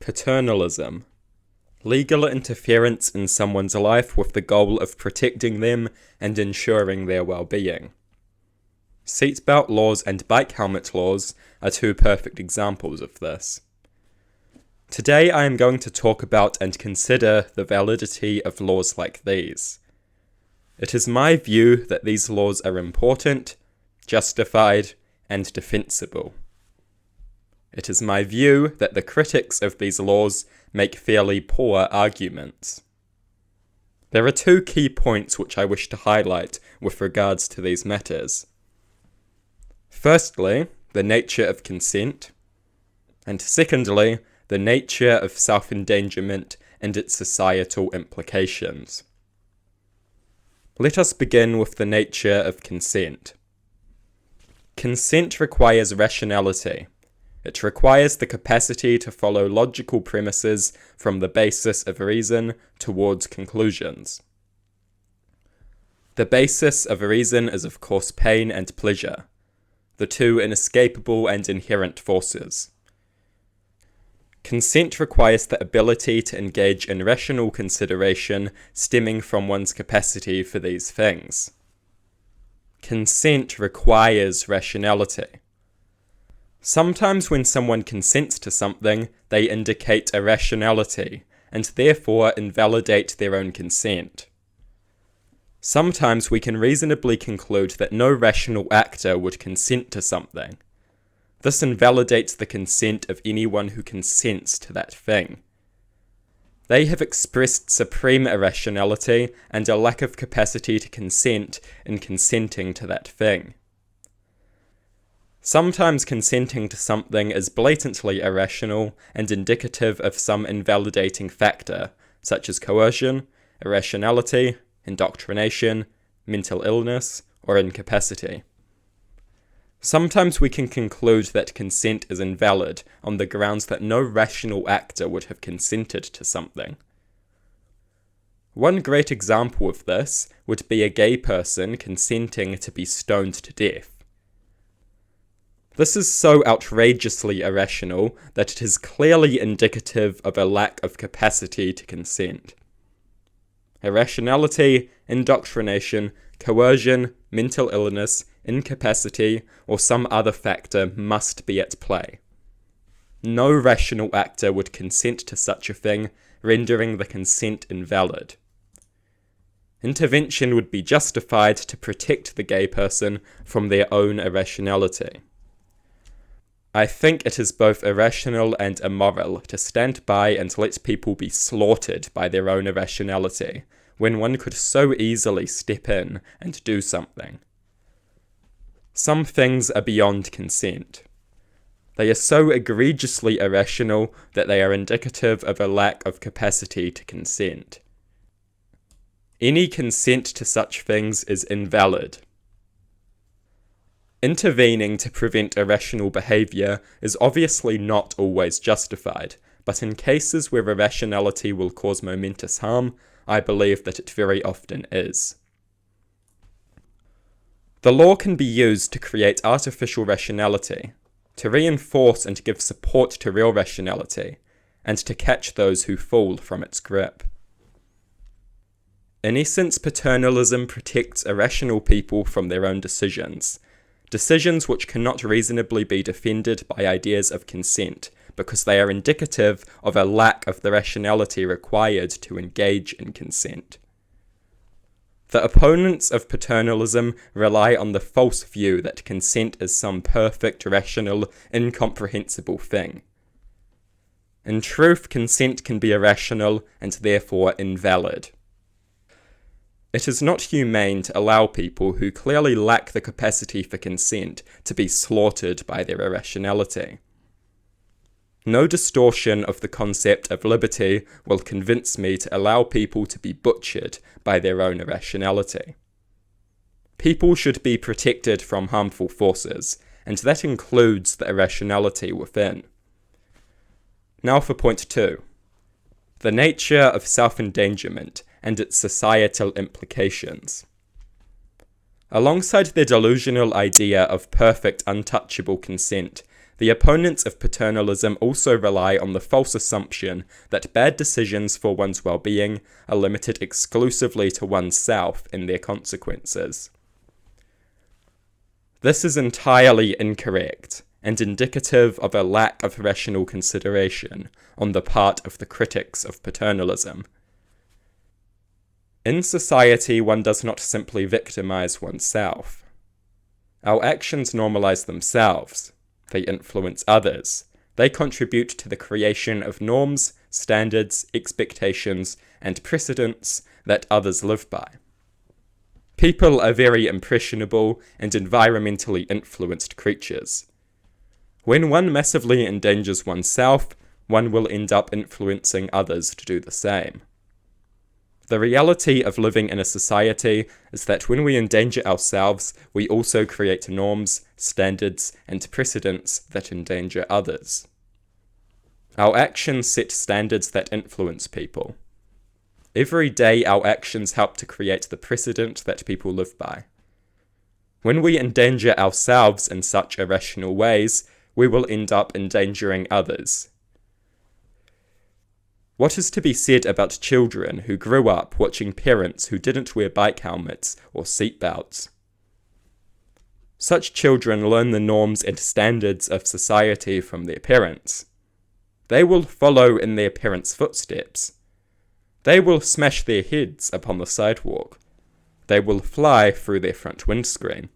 Paternalism. Legal interference in someone's life with the goal of protecting them and ensuring their well-being. Seatbelt laws and bike helmet laws are two perfect examples of this. Today I am going to talk about and consider the validity of laws like these. It is my view that these laws are important, justified, and defensible. It is my view that the critics of these laws make fairly poor arguments. There are two key points which I wish to highlight with regards to these matters. Firstly, the nature of consent, and secondly, the nature of self-endangerment and its societal implications. Let us begin with the nature of consent. Consent requires rationality. It requires the capacity to follow logical premises from the basis of reason towards conclusions. The basis of reason is of course pain and pleasure, the two inescapable and inherent forces. Consent requires the ability to engage in rational consideration stemming from one's capacity for these things. Consent requires rationality. Sometimes when someone consents to something, they indicate irrationality, and therefore invalidate their own consent. Sometimes we can reasonably conclude that no rational actor would consent to something. This invalidates the consent of anyone who consents to that thing. They have expressed supreme irrationality and a lack of capacity to consent in consenting to that thing. Sometimes consenting to something is blatantly irrational and indicative of some invalidating factor, such as coercion, irrationality, indoctrination, mental illness, or incapacity. Sometimes we can conclude that consent is invalid on the grounds that no rational actor would have consented to something. One great example of this would be a gay person consenting to be stoned to death. This is so outrageously irrational that it is clearly indicative of a lack of capacity to consent. Irrationality, indoctrination, coercion, mental illness, incapacity, or some other factor must be at play. No rational actor would consent to such a thing, rendering the consent invalid. Intervention would be justified to protect the gay person from their own irrationality. I think it is both irrational and immoral to stand by and let people be slaughtered by their own irrationality, when one could so easily step in and do something. Some things are beyond consent. They are so egregiously irrational that they are indicative of a lack of capacity to consent. Any consent to such things is invalid. Intervening to prevent irrational behaviour is obviously not always justified, but in cases where irrationality will cause momentous harm, I believe that it very often is. The law can be used to create artificial rationality, to reinforce and give support to real rationality, and to catch those who fall from its grip. In essence, paternalism protects irrational people from their own decisions which cannot reasonably be defended by ideas of consent, because they are indicative of a lack of the rationality required to engage in consent. The opponents of paternalism rely on the false view that consent is some perfect, rational, incomprehensible thing. In truth, consent can be irrational and therefore invalid. It is not humane to allow people who clearly lack the capacity for consent to be slaughtered by their irrationality. No distortion of the concept of liberty will convince me to allow people to be butchered by their own irrationality. People should be protected from harmful forces, and that includes the irrationality within. Now for point 2. The nature of self-endangerment and its societal implications. Alongside the delusional idea of perfect untouchable consent, The opponents of paternalism also rely on the false assumption that bad decisions for one's well-being are limited exclusively to oneself and their consequences. This is entirely incorrect, and indicative of a lack of rational consideration on the part of the critics of paternalism. In society, one does not simply victimize oneself. Our actions normalize themselves. They influence others. They contribute to the creation of norms, standards, expectations, and precedents that others live by. People are very impressionable and environmentally influenced creatures. When one massively endangers oneself, one will end up influencing others to do the same. The reality of living in a society is that when we endanger ourselves, we also create norms, standards, and precedents that endanger others. Our actions set standards that influence people. Every day, our actions help to create the precedent that people live by. When we endanger ourselves in such irrational ways, we will end up endangering others. What is to be said about children who grew up watching parents who didn't wear bike helmets or seatbelts? Such children learn the norms and standards of society from their parents. They will follow in their parents' footsteps. They will smash their heads upon the sidewalk. They will fly through their front windscreen.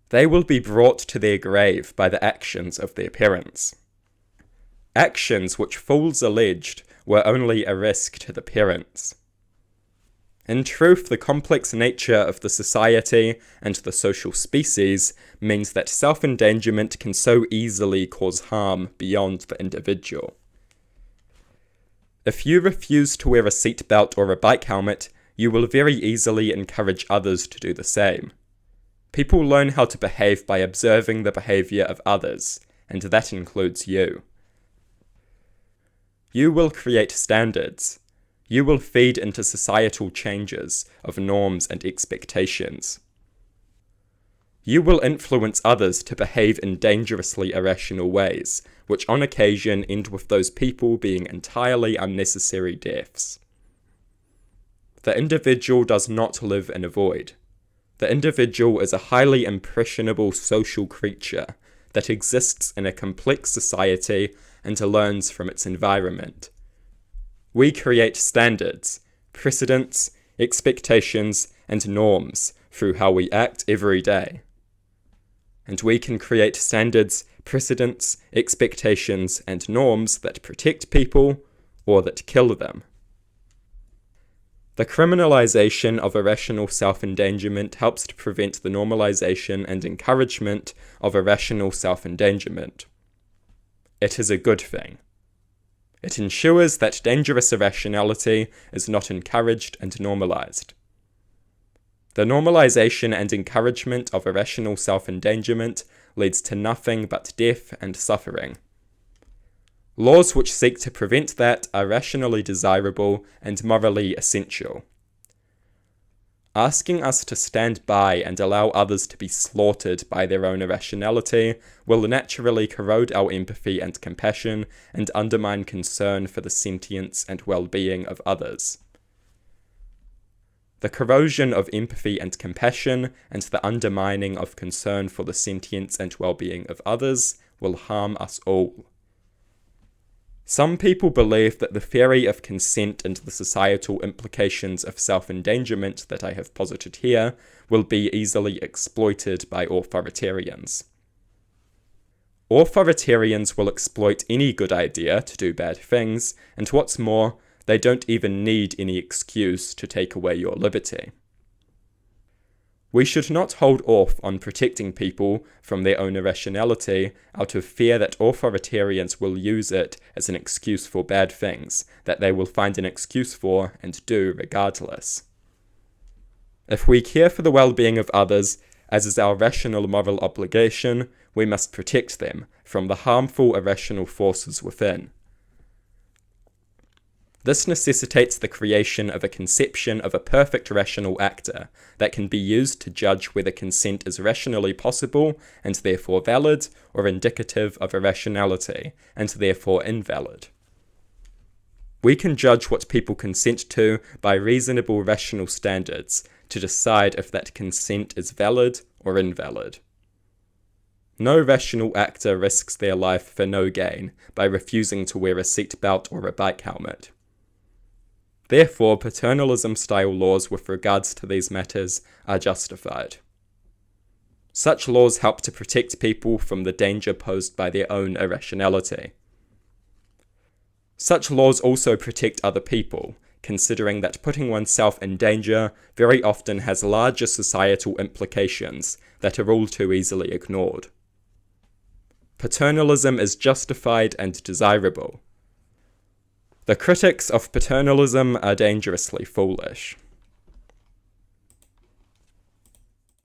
They will be brought to their grave by the actions of their parents. Actions which fools alleged were only a risk to the parents. In truth, the complex nature of the society and the social species means that self-endangerment can so easily cause harm beyond the individual. If you refuse to wear a seatbelt or a bike helmet, you will very easily encourage others to do the same. People learn how to behave by observing the behavior of others, and that includes you. You will create standards. You will feed into societal changes of norms and expectations. You will influence others to behave in dangerously irrational ways, which on occasion end with those people being entirely unnecessary deaths. The individual does not live in a void. The individual is a highly impressionable social creature that exists in a complex society and learns from its environment. We create standards, precedents, expectations, and norms through how we act every day. And we can create standards, precedents, expectations, and norms that protect people or that kill them. The criminalization of irrational self-endangerment helps to prevent the normalization and encouragement of irrational self-endangerment. It is a good thing. It ensures that dangerous irrationality is not encouraged and normalized. The normalization and encouragement of irrational self-endangerment leads to nothing but death and suffering. Laws which seek to prevent that are rationally desirable and morally essential. Asking us to stand by and allow others to be slaughtered by their own irrationality will naturally corrode our empathy and compassion and undermine concern for the sentience and well-being of others. The corrosion of empathy and compassion and the undermining of concern for the sentience and well-being of others will harm us all. Some people believe that the theory of consent and the societal implications of self-endangerment that I have posited here will be easily exploited by authoritarians. Authoritarians will exploit any good idea to do bad things, and what's more, they don't even need any excuse to take away your liberty. We should not hold off on protecting people from their own irrationality out of fear that authoritarians will use it as an excuse for bad things that they will find an excuse for and do regardless. If we care for the well-being of others, as is our rational moral obligation, we must protect them from the harmful irrational forces within. This necessitates the creation of a conception of a perfect rational actor that can be used to judge whether consent is rationally possible and therefore valid, or indicative of irrationality and therefore invalid. We can judge what people consent to by reasonable rational standards to decide if that consent is valid or invalid. No rational actor risks their life for no gain by refusing to wear a seatbelt or a bike helmet. Therefore, paternalism-style laws with regards to these matters are justified. Such laws help to protect people from the danger posed by their own irrationality. Such laws also protect other people, considering that putting oneself in danger very often has larger societal implications that are all too easily ignored. Paternalism is justified and desirable. The critics of paternalism are dangerously foolish.